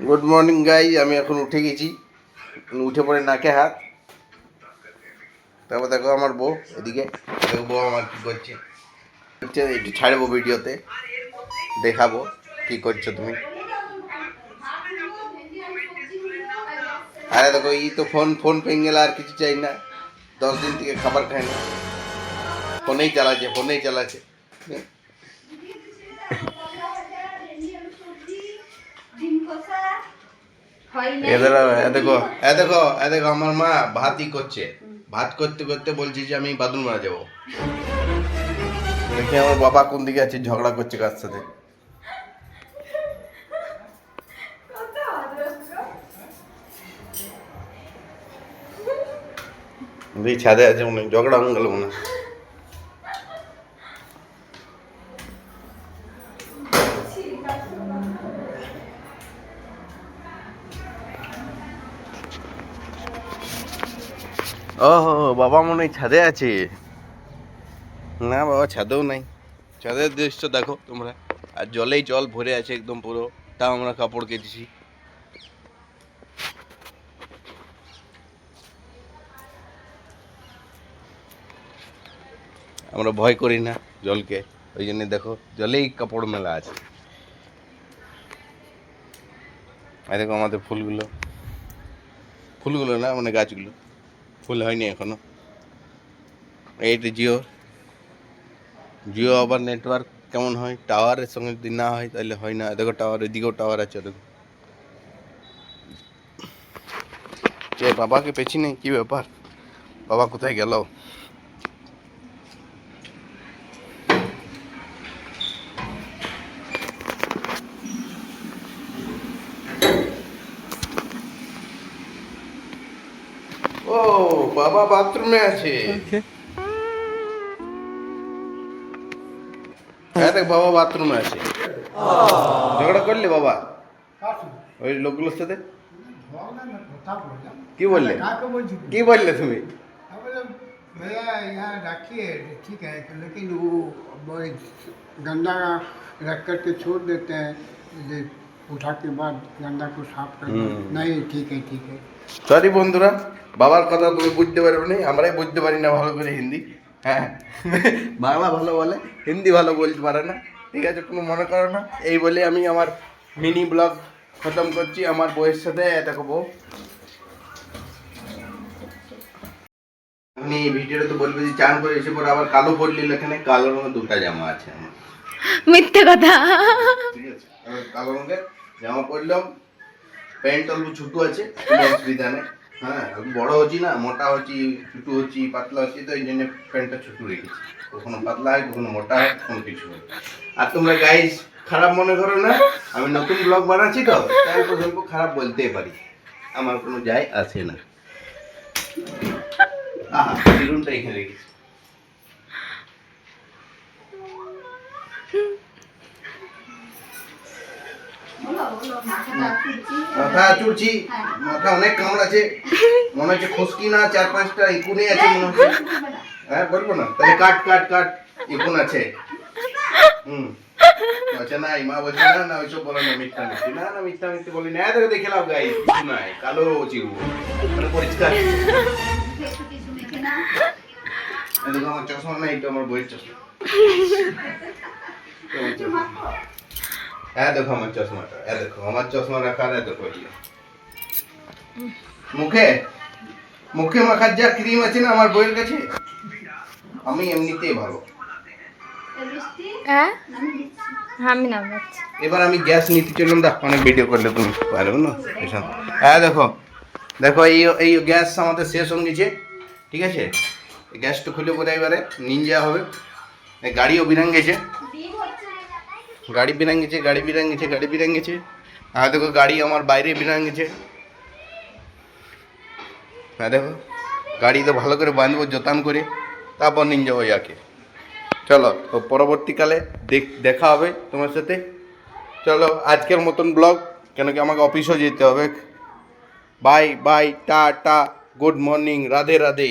Good morning guys, আমি এখন উঠে গেছি। উঠে পড়ে নাকে হাত। তারপর দেখো আমার বউ এদিকে, দেখো বউ আমার কী করছে। একটু ছাড়বো ভিডিওতে, দেখাবো কি করছো তুমি। আরে দেখো ই তো ফোন ফোন পেয়ে গেলে আর কিছু চাই না। 10 দিন থেকে খাবার খায় না, ফোনেই চালাচ্ছে। দেখো আমার মা ভাতই করছে। ভাত করতে করতে বলছি যে আমি বাথরুম মারা যাবো। দেখি আমার বাবা কোন দিকে আছে, ঝগড়া করছে কার সাথে। ছাদে আছে মনে হয়, ঝগড়া হয়ে গেল মনে হয়। ও বাবা মনে হয় ছাদে আছে। না বাবা ছাদেও নাই। ছাদের দৃশ্য দেখো তোমরা, আর জলেই জল ভরে আছে একদম পুরো। তাও আমরা কাপড় কেচেছি। আমরা ভয় করি না জলকে, ওই জন্য দেখো জলেই কাপড় মেলা আছে। আর দেখো আমাদের ফুলগুলো না মানে গাছগুলো, ফুল হয়নি এখনো। এইটা জিও আবার নেটওয়ার্ক কেমন হয়, টাওয়ারের সঙ্গে যদি না হয় তাহলে হয় না। দেখো টাওয়ার, এদিকেও টাওয়ার আছে। দেখো যে বাবাকে পেছি নেই, কি ব্যাপার, বাবা কোথায় গেল? ও বাবা বাথরুমে আছে। হ্যাঁ দেখ বাবা বাথরুমে আছে। ঝগড়া করলে বাবা ওই লোকগুলোর সাথে? কি বললে তুমি? भैया यहाँ रखिए ठीक है, लेकिन वो गंदा रख कर के छोड़ देते हैं, ये उठा के बाद गंदा को साफ कर नहीं। ठीक है সরি বন্ধুরা, বাবার কথা তুমি বুঝতে পারবে না, আমরাই বুঝতে পারি না ভালো করে হিন্দি। হ্যাঁ বাংলা ভালো বলে, হিন্দি ভালো বলতে পারে না। ঠিক আছে, কোনো মনে করো না। এই বলে আমি আমার মিনি ব্লগ খতম করছি আমার বউয়ের সাথে। দেখো বউ, আপনি এই ভিডিওটা তো বলবে যে চান করে এসে পরে আবার কালো পরলি, এখানে কালো রঙের দুটা জামা আছে আমার। মিথ্যে কথা। ঠিক আছে, কালো রঙের জামা পরলাম, প্যান্ট অল্প ছোটো আছে, কোনো অসুবিধা নেই। হ্যাঁ আমি বড় হচ্ছি না, মোটা হচ্ছি, ছোটো হচ্ছি, পাতলা হচ্ছি, তো এই জন্য প্যান্টটা ছোটো রেখেছি। কখনো পাতলা হয়, কখনো মোটা হয়, কোনো কিছু হয়। আর তোমরা গাইস খারাপ মনে করো না, আমি নতুন ব্লগ বানাচ্ছি তো তাই প্রকল্প খারাপ বলতেই পারি, আমার কোনো যায় আসে না। বেলুনটা এখানে রেখেছি। মাথা চুলছি, মাথা অনেক কামড়াছে, মনে হচ্ছে খুশকি না 4-5টা ইকুনে আছে মনে হচ্ছে। হ্যাঁ বলবো না তাহলে, কাট ইকুন আছে। আচ্ছা নাই, মা বলছে না ওইসব বলো না, মিথ্যা মিথ্যি বলি না। দেখো দেখে লাভ গাই, কিছু নাই, কালো চিরবো মানে পরিষ্কার। দেখো আমার চশমা নাই, এটা আমার বইয়ের চশমা। হ্যাঁ দেখো আমার চশমাটা, দেখো আমার চশমা রাখার, দেখো মুখে মাখার যা ক্রিম আছে না আমার বইয়ের কাছে, আমি এমনিতেই ভালো। এবার আমি গ্যাস নিতে চললাম, অনেক ভিডিও করলে তুমি পারবে না। হ্যাঁ দেখো এই গ্যাস আমাদের শেষ হয়ে গেছে। ঠিক আছে, গ্যাসটা খুলে পরে এবারে নিয়ে যাওয়া হবে। গাড়িও বিরাং গেছে, গাড়ি বিরাং গেছে। আর দেখো গাড়ি আমার বাইরে বিরাং গেছে। হ্যাঁ দেখো গাড়ি তো ভালো করে বাঁধবো যতান করে, তারপর নিয়ে যাবো ইয়াকে। চলো তো পরবর্তীকালে দেখা হবে তোমার সাথে। চলো আজকের মতন ব্লগ, কেন কি আমাকে অফিসও যেতে হবে। Bye, tata, good morning, Radhe Radhe.